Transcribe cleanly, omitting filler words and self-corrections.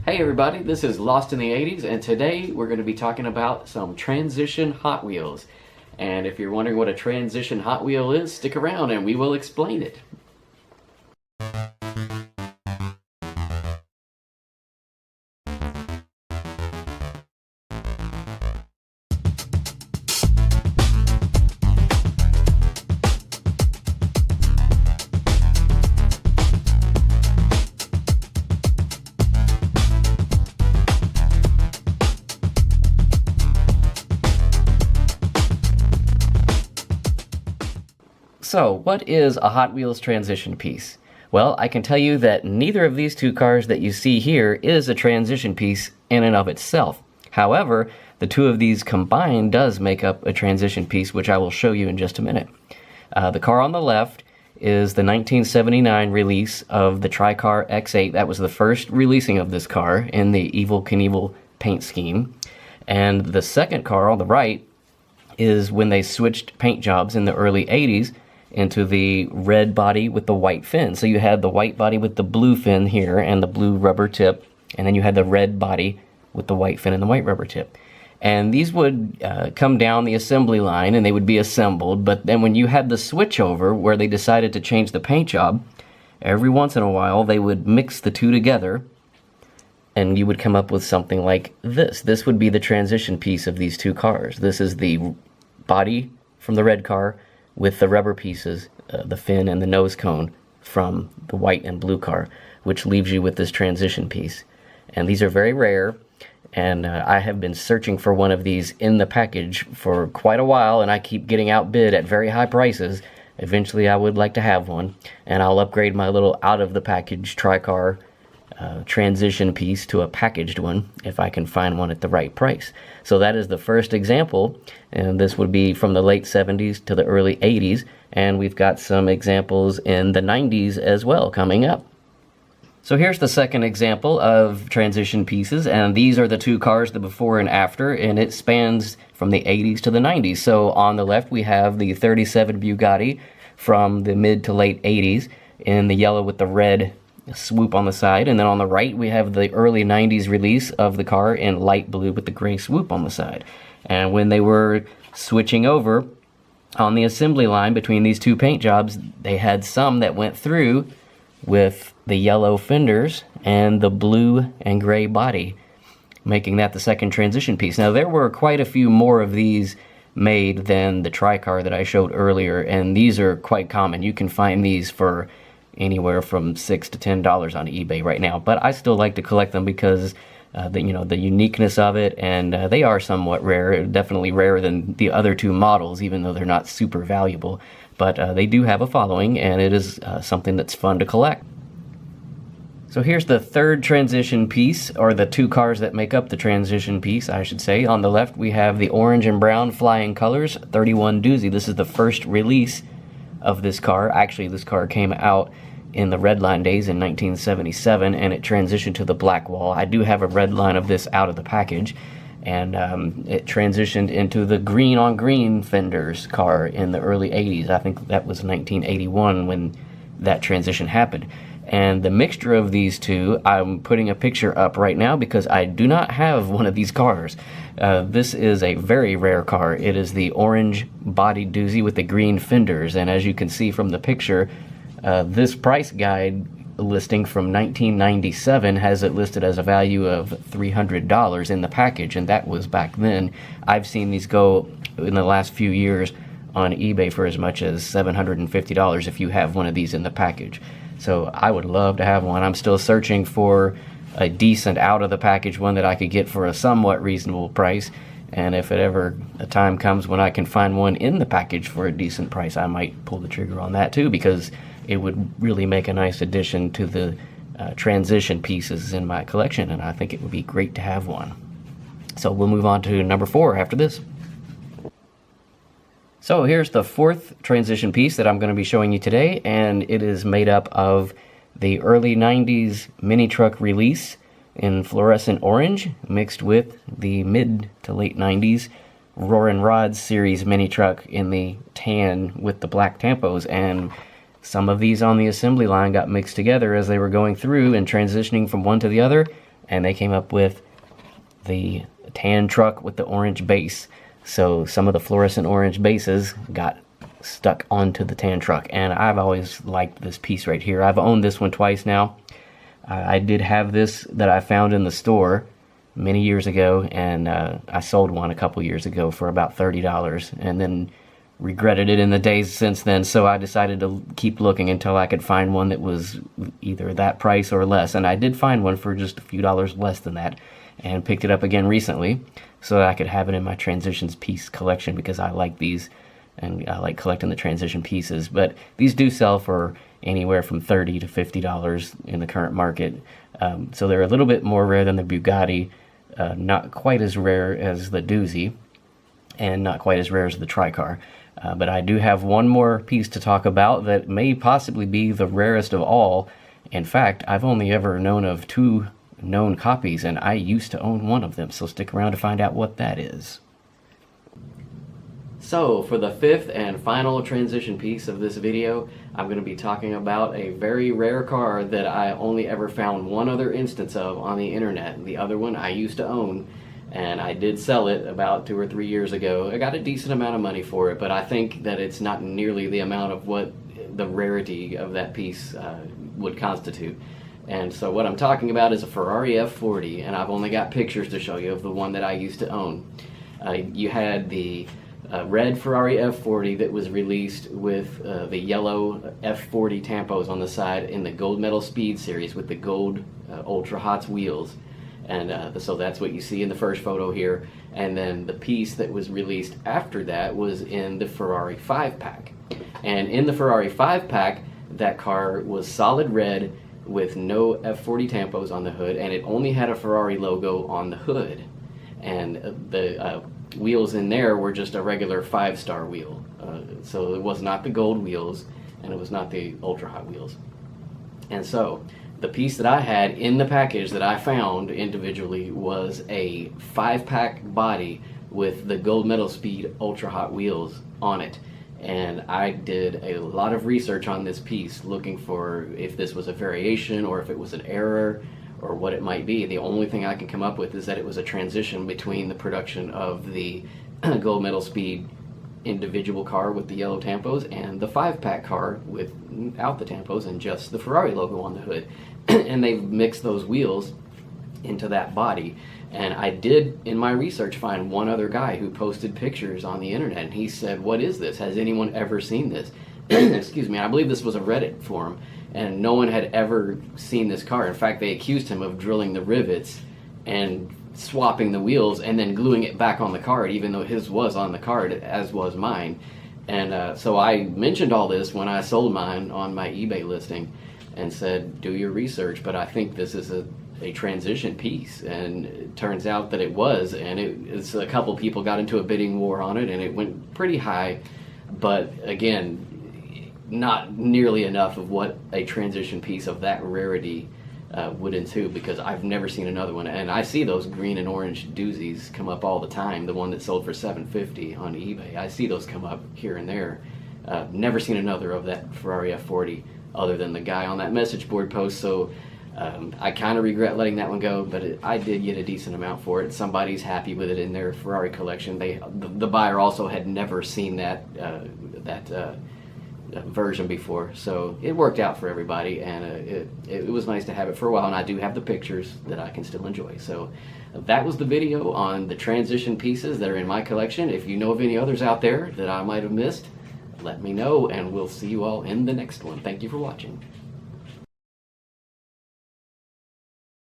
Hey everybody, this is Lost in the 80s, and today we're going to be talking about some transition Hot Wheels. And if you're wondering what a transition Hot Wheel is, stick around and we will explain it. So, what is a Hot Wheels transition piece? Well, I can tell you that neither of these two cars that you see here is a transition piece in and of itself. However, the two of these combined does make up a transition piece, which I will show you in just a minute. The car on the left is the 1979 release of the Tri-Car X8. That was the first releasing of this car in the Evel Knievel paint scheme. And the second car on the right is when they switched paint jobs in the early 80s into the red body with the white fin. So you had the white body with the blue fin here and the blue rubber tip, and then you had the red body with the white fin and the white rubber tip. And these would come down the assembly line and they would be assembled, but then when you had the switchover where they decided to change the paint job, every once in a while they would mix the two together and you would come up with something like this. This would be the transition piece of these two cars. This is the body from the red car with the rubber pieces, the fin and the nose cone from the white and blue car, which leaves you with this transition piece. And these are very rare, and I have been searching for one of these in the package for quite a while, and I keep getting outbid at very high prices. Eventually I would like to have one, and I'll upgrade my little out-of-the-package Tri-Car transition piece to a packaged one if I can find one at the right price. So that is the first example, and this would be from the late 70s to the early 80s, and we've got some examples in the 90s as well coming up. So here's the second example of transition pieces, and these are the two cars, the before and after, and it spans from the 80s to the 90s. So on the left we have the 37 Bugatti from the mid to late 80s in the yellow with the red swoop on the side, and then on the right we have the early 90s release of the car in light blue with the gray swoop on the side. And when they were switching over on the assembly line between these two paint jobs, they had some that went through with the yellow fenders and the blue and gray body, making that the second transition piece. Now there were quite a few more of these made than the Tri-Car that I showed earlier, and these are quite common. You can find these for anywhere from $6 to $10 on eBay right now, but I still like to collect them because the uniqueness of it, and they are somewhat rare, definitely rarer than the other two models, even though they're not super valuable. But they do have a following, and it is something that's fun to collect. So here's the third transition piece, or the two cars that make up the transition piece, I should say. On the left we have the orange and brown Flying Colors 31 Doozy. This is the first release of this car. Actually, this car came out in the Redline days in 1977, and it transitioned to the black wall. I do have a Redline of this out of the package, and it transitioned into the green on green fenders car in the early 80s. I think that was 1981 when that transition happened. And the mixture of these two, I'm putting a picture up right now because I do not have one of these cars. This is a very rare car. It is the orange body Doozy with the green fenders, and as you can see from the picture, this price guide listing from 1997 has it listed as a value of $300 in the package, and that was back then. I've seen these go in the last few years on eBay for as much as $750 if you have one of these in the package. So I would love to have one. I'm still searching for a decent out of the package one that I could get for a somewhat reasonable price, and if it ever a time comes when I can find one in the package for a decent price, I might pull the trigger on that too, because it would really make a nice addition to the transition pieces in my collection, and I think it would be great to have one. So we'll move on to number 4 after this. So here's the fourth transition piece that I'm going to be showing you today, and it is made up of the early 90s mini truck release in fluorescent orange mixed with the mid to late 90s Roarin' Rods series mini truck in the tan with the black tampos, and some of these on the assembly line got mixed together as they were going through and transitioning from one to the other, and they came up with the tan truck with the orange base. So some of the fluorescent orange bases got stuck onto the tan truck, and I've always liked this piece right here. I've owned this one twice now. I did have this that I found in the store many years ago, and I sold one a couple years ago for about $30, and then regretted it in the days since then, so I decided to keep looking until I could find one that was either that price or less, and I did find one for just a few dollars less than that, and picked it up again recently so that I could have it in my transitions piece collection, because I like these and I like collecting the transition pieces. But these do sell for anywhere from $30 to $50 in the current market, so they're a little bit more rare than the Bugatti, not quite as rare as the Doozy, and not quite as rare as the Tricar. But I do have one more piece to talk about that may possibly be the rarest of all. In fact, I've only ever known of 2 known copies, and I used to own one of them, so stick around to find out what that is. So, for the 5th and final transition piece of this video, I'm going to be talking about a very rare car that I only ever found one other instance of on the internet. The other one I used to own, and I did sell it about 2 or 3 years ago. I got a decent amount of money for it, but I think that it's not nearly the amount of what the rarity of that piece would constitute. And so what I'm talking about is a Ferrari F40, and I've only got pictures to show you of the one that I used to own. You had the red Ferrari F40 that was released with the yellow F40 tampos on the side in the Gold Medal Speed series with the gold Ultra Hots wheels. And so that's what you see in the first photo here. And then the piece that was released after that was in the Ferrari 5-pack. And in the Ferrari 5-pack, that car was solid red with no F40 tampos on the hood, and it only had a Ferrari logo on the hood. And the wheels in there were just a regular 5-star wheel. So it was not the gold wheels, and it was not the Ultra Hot wheels. And so the piece that I had in the package that I found individually was a 5-pack body with the Gold Medal Speed Ultra Hot wheels on it. And I did a lot of research on this piece, looking for if this was a variation or if it was an error or what it might be. The only thing I can come up with is that it was a transition between the production of the Gold Medal Speed individual car with the yellow tampos and the 5-pack car without the tampos and just the Ferrari logo on the hood. And they've mixed those wheels into that body. And I did, in my research, find one other guy who posted pictures on the internet, and he said, "What is this? Has anyone ever seen this?" Excuse me, I believe this was a Reddit forum, and no one had ever seen this car. In fact, they accused him of drilling the rivets and swapping the wheels and then gluing it back on the card, even though his was on the card, as was mine. And so I mentioned all this when I sold mine on my eBay listing and said, do your research, but I think this is a transition piece. And it turns out that it was, and it's a couple people got into a bidding war on it, and it went pretty high, but again, not nearly enough of what a transition piece of that rarity would ensue, because I've never seen another one. And I see those green and orange Doozys come up all the time. The one that sold for $750 on eBay, I see those come up here and there. Never seen another of that Ferrari F40 other than the guy on that message board post. So I kind of regret letting that one go, but I did get a decent amount for it. Somebody's happy with it in their Ferrari collection. The buyer also had never seen that version before, so it worked out for everybody, and it was nice to have it for a while, and I do have the pictures that I can still enjoy. So that was the video on the transition pieces that are in my collection. If you know of any others out there that I might have missed, let me know, and we'll see you all in the next one. Thank you for watching.